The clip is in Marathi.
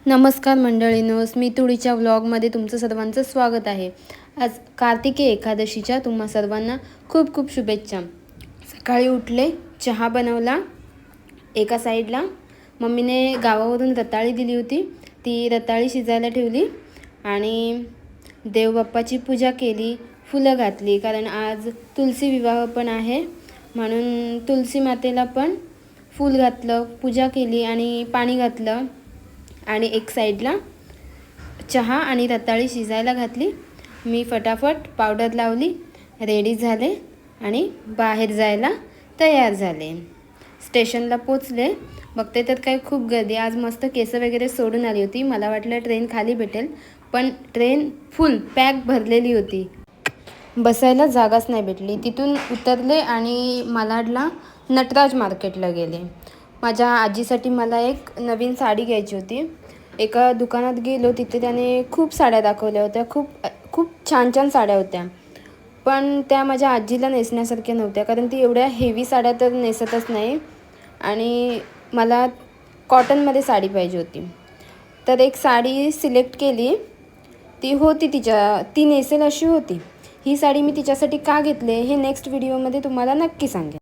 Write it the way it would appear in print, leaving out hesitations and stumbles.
नमस्कार मंडळींनो, मी तुळीच्या व्लॉगमध्ये तुमचं सर्वांचं स्वागत आहे। आज कार्तिकी एकादशीच्या तुम्हा सर्वांना खूप खूप शुभेच्छा। सकाळी उठले, चहा बनवला। एका साईडला मम्मीने गावावरून रताळी दिली होती, ती रताळी शिजायला ठेवली आणि देवबाप्पाची पूजा केली, फुलं घातली, कारण आज तुलसी विवाह पण आहे म्हणून तुलसी मातेला पण फूल घातलं, पूजा केली आणि पाणी घातलं आणि एक साईडला चहा आणि रताळी शिजायला घातली। मी फटाफट पावडर लावली, रेडी झाले आणि बाहेर जायला तयार झाले। स्टेशनला पोचले, बघते तर काय खूप गर्दी। आज मस्त केस वगैरे सोडून आली होती, मला वाटलं ट्रेन खाली भेटेल, पण ट्रेन फुल पॅक भरलेली होती, बसायला जागाच नाही भेटली। तिथून उतरले आणि मालाडला नटराज मार्केटला गेले। माझ्या आजीसाठी मला एक नवीन साडी घ्यायची होती। एका दुकानात गेलो, तिथे त्याने खूप साड्या दाखवल्या होत्या, खूप छान छान साड्या होत्या, पण त्या माझ्या आजीला नेसण्यासारख्या नव्हत्या, कारण ती एवढ्या हेवी साड्या तर नेसतच नाही आणि मला कॉटनमध्ये साडी पाहिजे होती। तर एक साडी सिलेक्ट केली, ती होती ती नेसेल अशी होती। ही साडी मी तिच्यासाठी का घेतले हे नेक्स्ट व्हिडिओमध्ये तुम्हाला नक्की सांगेन।